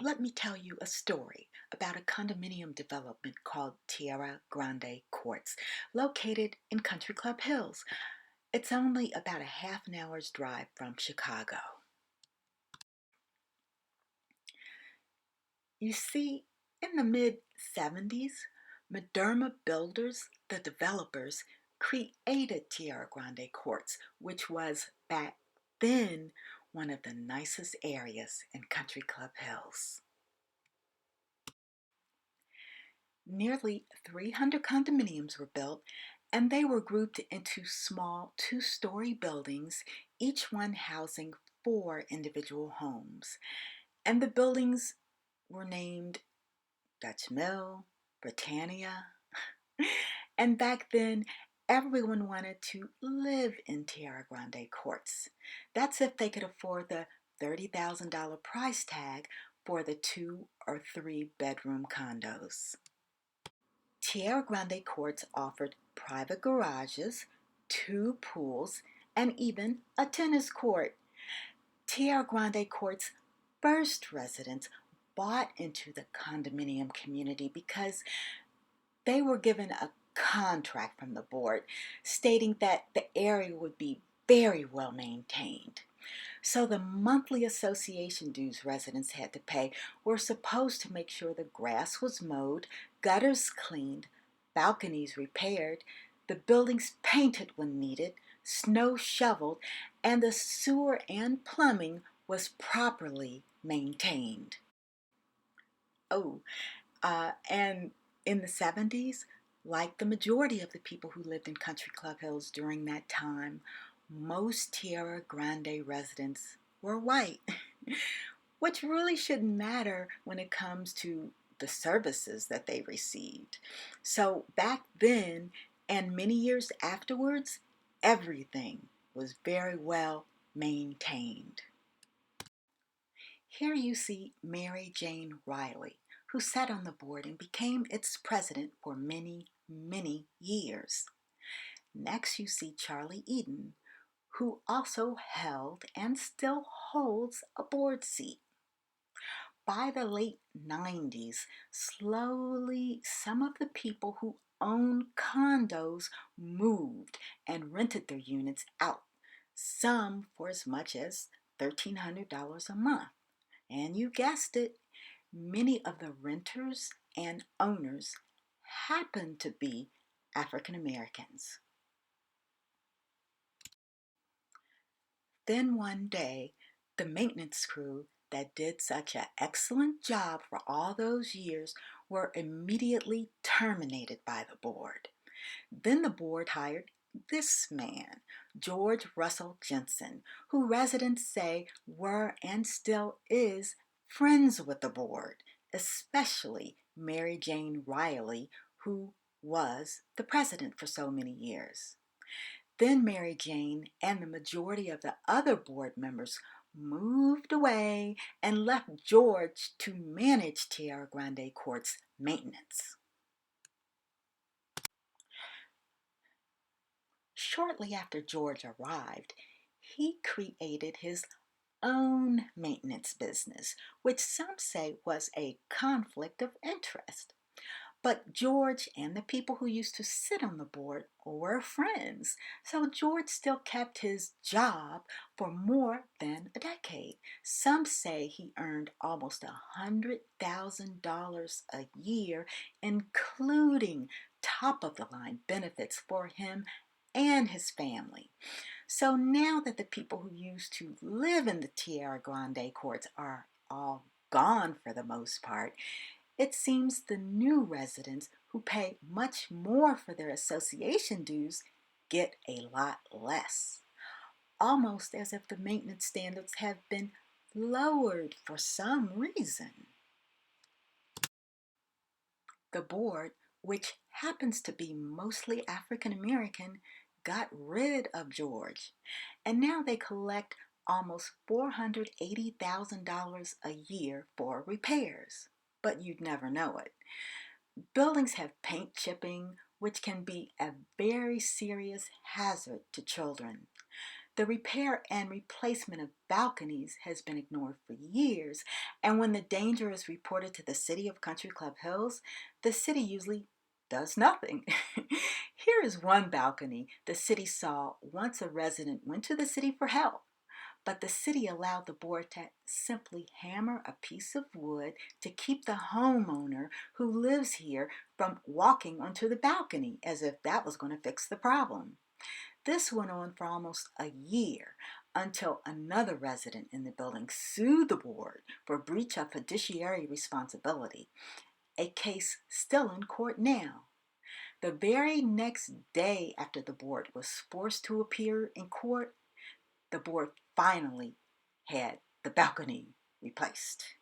Let me tell you a story about a condominium development called Tierra Grande Courts, located in Country Club Hills. It's only about a half an hour's drive from Chicago. You see, in the mid-70s, Moderna Builders, the developers, created Tierra Grande Courts, which was back then one of the nicest areas in Country Club Hills. Nearly 300 condominiums were built, and they were grouped into small two-story buildings, each one housing 4 individual homes. And the buildings were named Dutch Mill, Britannia. And back then, everyone wanted to live in Tierra Grande Courts. That's if they could afford the $30,000 price tag for the 2 or 3 bedroom condos. Tierra Grande Courts offered private garages, 2 pools, and even a tennis court. Tierra Grande Courts' first residents bought into the condominium community because they were given a contract from the board stating that the area would be very well maintained. So the monthly association dues residents had to pay were supposed to make sure the grass was mowed, gutters cleaned, balconies repaired, the buildings painted when needed, snow shoveled, and the sewer and plumbing was properly maintained. Oh, and in the 70s, like the majority of the people who lived in Country Club Hills during that time, most Tierra Grande residents were white, which really shouldn't matter when it comes to the services that they received. So back then, and many years afterwards, everything was very well maintained. Here you see Mary Jane Riley, who sat on the board and became its president for many, many years. Next you see Charlie Eden, who also held and still holds a board seat. By the late 90s, slowly some of the people who owned condos moved and rented their units out, some for as much as $1,300 a month. And you guessed it, many of the renters and owners happened to be African Americans. Then one day, the maintenance crew that did such an excellent job for all those years were immediately terminated by the board. Then the board hired this man, George Russell Jensen, who residents say were and still is friends with the board, especially Mary Jane Riley, who was the president for so many years. Then Mary Jane and the majority of the other board members moved away and left George to manage Tierra Grande Courts maintenance. Shortly after George arrived, he created his own maintenance business, which some say was a conflict of interest. But George and the people who used to sit on the board were friends, so George still kept his job for more than a decade. Some say he earned almost $100,000 a year, including top-of-the-line benefits for him and his family. So now that the people who used to live in the Tierra Grande Courts are all gone for the most part, it seems the new residents who pay much more for their association dues get a lot less, almost as if the maintenance standards have been lowered for some reason. The board, which happens to be mostly African American, got rid of George, and now they collect almost $480,000 a year for repairs. But you'd never know it. Buildings have paint chipping, which can be a very serious hazard to children. The repair and replacement of balconies has been ignored for years, and when the danger is reported to the city of Country Club Hills, the city usually does nothing. Here is one balcony the city saw once a resident went to the city for help, but the city allowed the board to simply hammer a piece of wood to keep the homeowner who lives here from walking onto the balcony, as if that was going to fix the problem. This went on for almost a year until another resident in the building sued the board for breach of fiduciary responsibility, a case still in court now. The very next day after the board was forced to appear in court, the board finally had the balcony replaced.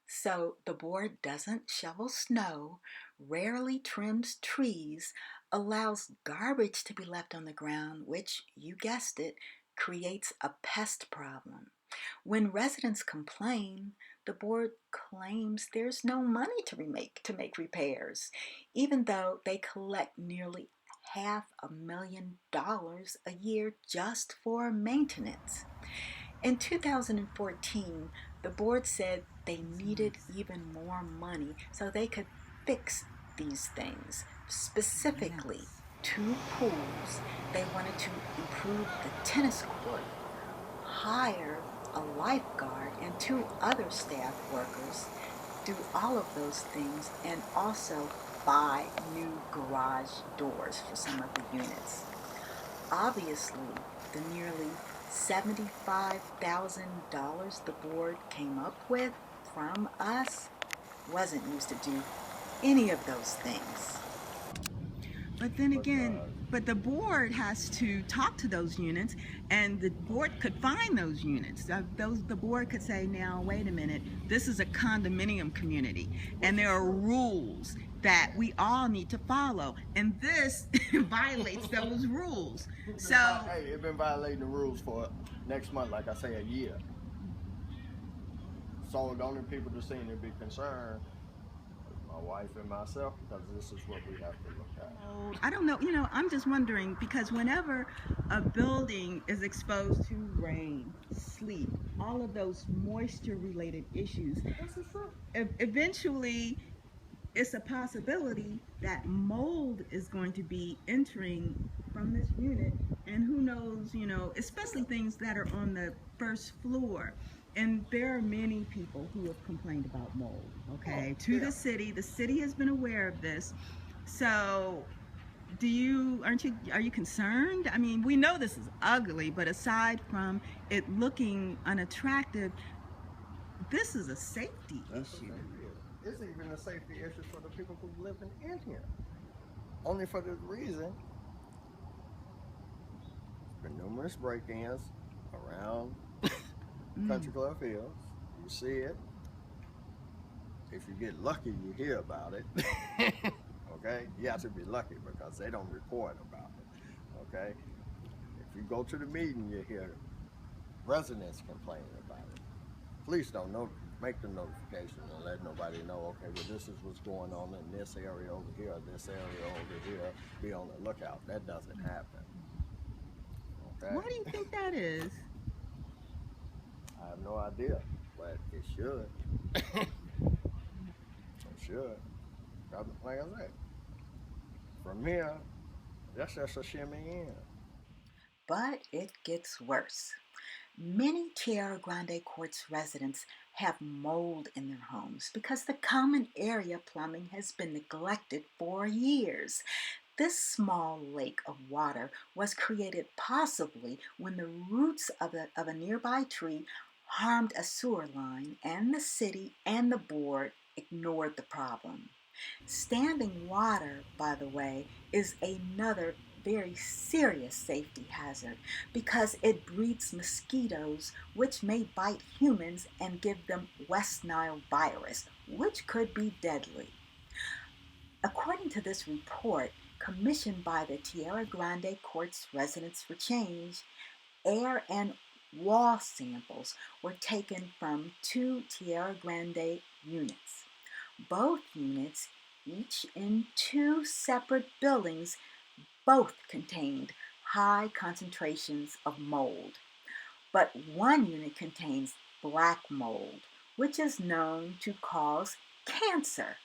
So the board doesn't shovel snow, rarely trims trees, allows garbage to be left on the ground, which, you guessed it, creates a pest problem. When residents complain, the board claims there's no money to make repairs, even though they collect nearly $500,000 a year just for maintenance. In 2014, the board said they needed even more money so they could fix these things. Specifically, two pools. They wanted to improve the tennis court, hire a lifeguard and two other staff workers, do all of those things, and also buy new garage doors for some of the units. Obviously, the nearly $75,000 the board came up with from us wasn't used to do any of those things. But then again, but the board has to talk to those units, and the board could find those units. The board could say, now, wait a minute, this is a condominium community, and there are rules that we all need to follow, and this violates those rules. So, hey, it's been violating the rules for next month, like I say, a year. So the only people that seem to be concerned is my wife and myself, because this is what we have to look at. I don't know, I'm just wondering, because whenever a building is exposed to rain, sleet, all of those moisture related issues, eventually it's a possibility that mold is going to be entering from this unit, and who knows, especially things that are on the first floor. And there are many people who have complained about mold, okay, to the city. The city has been aware of this. So are you concerned? I mean, we know this is ugly, but aside from it looking unattractive, this is a safety issue. It's even a safety issue for the people who live in here. Only for the reason there's been numerous break-ins around Country Club Hills. You see it. If you get lucky, you hear about it. Okay? You have to be lucky because they don't report about it. Okay? If you go to the meeting, you hear residents complaining about it. Please don't make the notification and let nobody know, okay, well, this is what's going on in this area over here, this area over here. Be on the lookout. That doesn't happen. Okay? Why do you think that is? I have no idea, but it should. It should. Like I said, from here, that's just a shimmy in. But it gets worse. Many Tierra Grande Courts residents have mold in their homes because the common area plumbing has been neglected for years. This small lake of water was created possibly when the roots of a nearby tree harmed a sewer line, and the city and the board ignored the problem. Standing water, by the way, is another very serious safety hazard because it breeds mosquitoes which may bite humans and give them West Nile virus, which could be deadly. According to this report, commissioned by the Tierra Grande Courts Residents for Change, air and wall samples were taken from two Tierra Grande units. Both units, each in two separate buildings, both contained high concentrations of mold, but one unit contains black mold, which is known to cause cancer.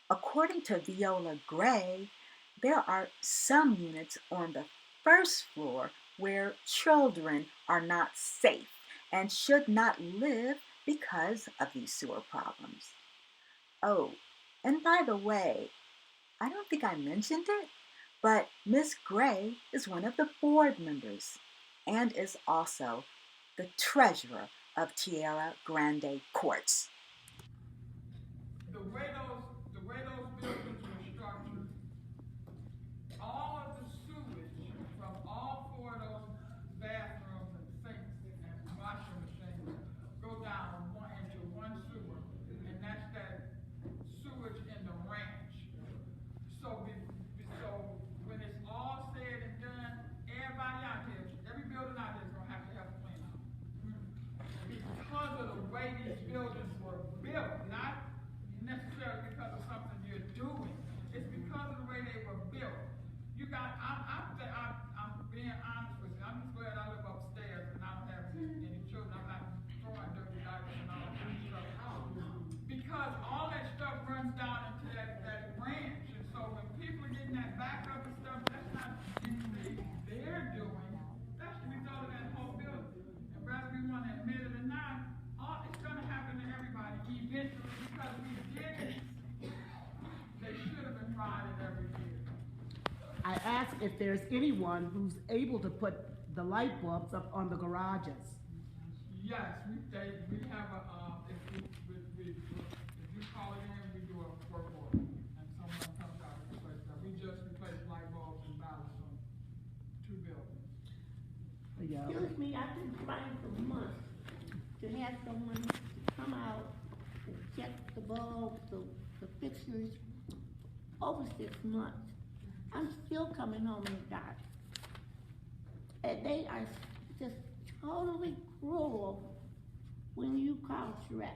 According to Viola Gray, there are some units on the first floor where children are not safe and should not live because of these sewer problems. Oh, and by the way, I don't think I mentioned it, but Miss Gray is one of the board members and is also the treasurer of Tierra Grande Courts. The way those buildings were structured, all of the sewage from all four of those bathrooms and sinks and washing machines go down into one sewer, and that's that sewage in the ranch. So when it's all said and done, everybody out here, every building out there is gonna have a clean out. Because of the way these buildings were built, not necessarily because of something you're doing. It's because of the way they were built. I'm being honest with you. I'm just glad I live upstairs and I don't have any children. I'm not throwing dirty diapers and all that stuff out. Because all that stuff runs down into that ranch. And so when people are getting that backup and stuff, that's not anything they're doing. That's the result of that whole building. And whether we want to admit it or not, it's going to happen to everybody eventually because we did it. They should have been tried it every year. I asked if there's anyone who's able to put the light bulbs up on the garages. Yes, we have a, if you call it in, we do a work order, and someone comes out and replaces that. We just replaced light bulbs and ballasts on 2 buildings. Yeah. Excuse me, I've been trying for months to have someone come out and check the bulbs, the fixtures, over 6 months. I'm still coming home in the dark. And they are just totally cruel when you call Shrek.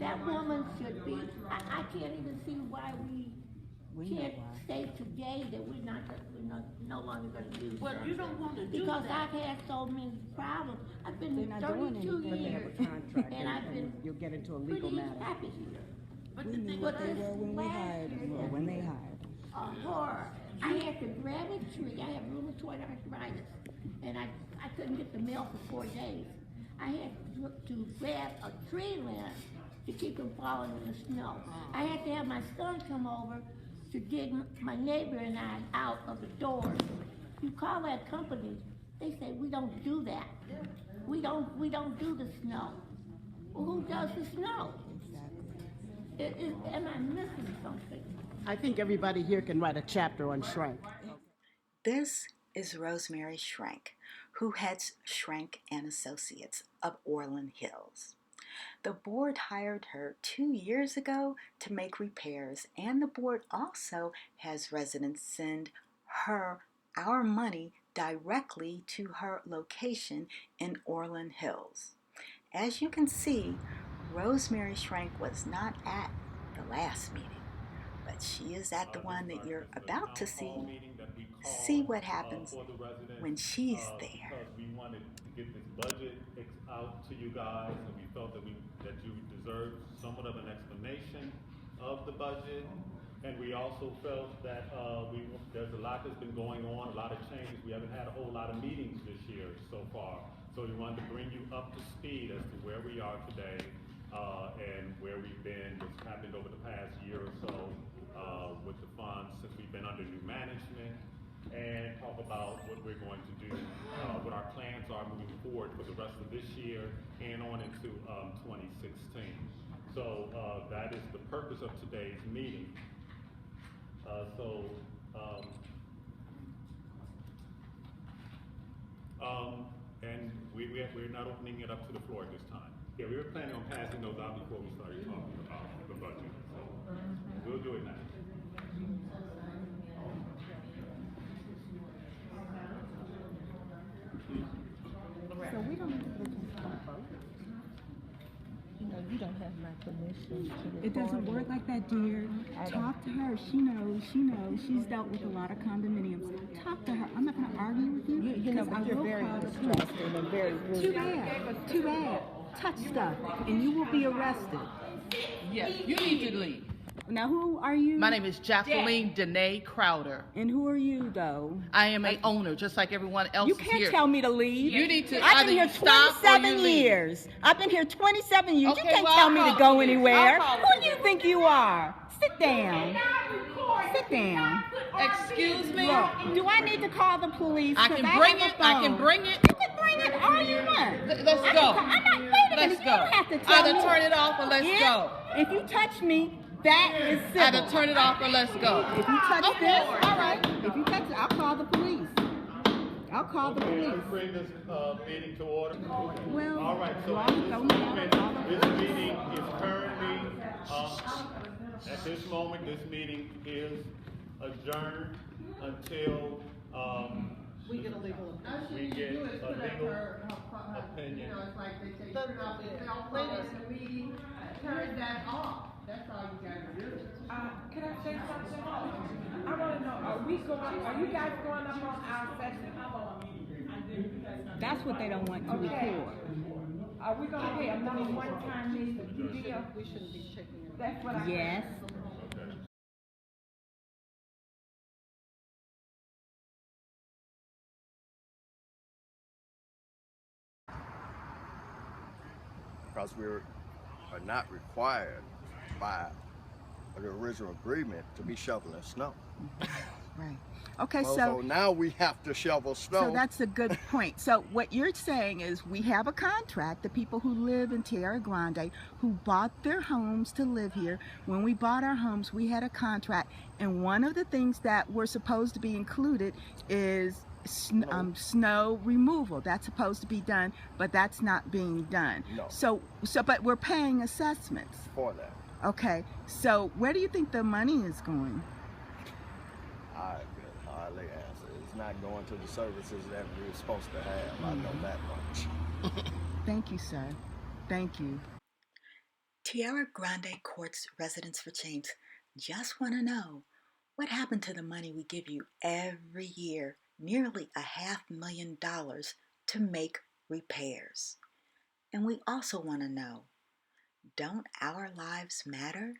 That woman should be, I can't even see why we can't say today that we're no longer gonna use Well, them. you don't want to do Because that. I've had so many problems. I've been They're here not doing 32 anything, they have a years, contract, and I've been you'll get into a legal pretty matter. happy here. But the thing But is, this last year, When they hired. a horror. I had to grab a tree. I have rheumatoid arthritis, and I couldn't get the mail for 4 days. I had to grab a tree limb to keep from falling in the snow. I had to have my son come over to dig my neighbor and I out of the doors. You call that company, they say we don't do that. We don't do the snow. Well, who does the snow? Am I missing something? I think everybody here can write a chapter on Shrek. This is Rosemary Schrank, who heads Schrank and Associates of Orland Hills. The board hired her 2 years ago to make repairs, and the board also has residents send her our money directly to her location in Orland Hills. As you can see, Rosemary Schrank was not at the last meeting, but she is at the one that you're about to see. See what happens when she's there. Because we wanted to get this budget out to you guys, and we felt that you deserved somewhat of an explanation of the budget. And we also felt that there's a lot that's been going on, a lot of changes. We haven't had a whole lot of meetings this year so far. So we wanted to bring you up to speed as to where we are today and where we've been, what's happened over the past year or so with the funds since we've been under new management, and talk about what we're going to do, what our plans are moving forward for the rest of this year and on into 2016. So that is the purpose of today's meeting. And we're not opening it up to the floor at this time. Yeah, we were planning on passing those out before we started talking about the budget. So we'll do it now. So we don't need to go to the vote. You know, you don't have my permission to It doesn't work like that, dear. Talk to her. She knows. know, she's dealt with a lot of condominiums. Talk to her. I'm not going to argue with you. You know, because I but you're will very call the police. distrusting and very rude. Too bad. Too bad. Touch stuff, and you will be arrested. Yes, you need to leave. Now, who are you? My name is Jacqueline Danae Crowder. And who are you, though? I am a owner, just like everyone else You is can't here. tell me to leave. You need to I've been either here stop or 27 you leave. years. I've been here 27 years. Okay, You can't well, tell I'll me call to the go police. anywhere. I'll call the Who do you police. think you are? Sit down. Sit down. Excuse me? Look, do I need to call the police? I 'Cause can bring have it. a I can phone. bring it. You can bring it all you want. Let's I go. can- I'm not. Wait a minute. Let's You go. don't have to tell Either me. turn it off or let's If- go. If you touch me, that is civil. Either turn it off or let's go. If you touch Okay. this, all right. If you touch it, I'll call the police. I'll call the Okay, police. let's bring this meeting to order. Well, All right, so why you throw me out? I'll call the this police. meeting is currently, at this moment, this meeting is adjourned until, we get a legal opinion. You know, it's like they say, turn off the cell phone in the meeting, turn that off. That's all you gotta do. Can I say something? I wanna know, are you guys going up on our session? That's what they don't want to Okay. record. Are we gonna pay another one-time video? We shouldn't be checking it. That's what I. Yes. Because we are not required by the original agreement to be shoveling snow. Right. Okay, So so now we have to shovel snow. so that's a good point. So what you're saying is we have a contract, the people who live in Tierra Grande, who bought their homes to live here. When we bought our homes, we had a contract, and one of the things that were supposed to be included is snow removal. That's supposed to be done, but that's not being done. No. So but we're paying assessments. For that. Okay, so where do you think the money is going? I could hardly answer. It's not going to the services that we're supposed to have. I know that much. Thank you, sir. Thank you. Tierra Grande Courts residents for change just want to know what happened to the money we give you every year, nearly $500,000 to make repairs. And we also want to know, don't our lives matter?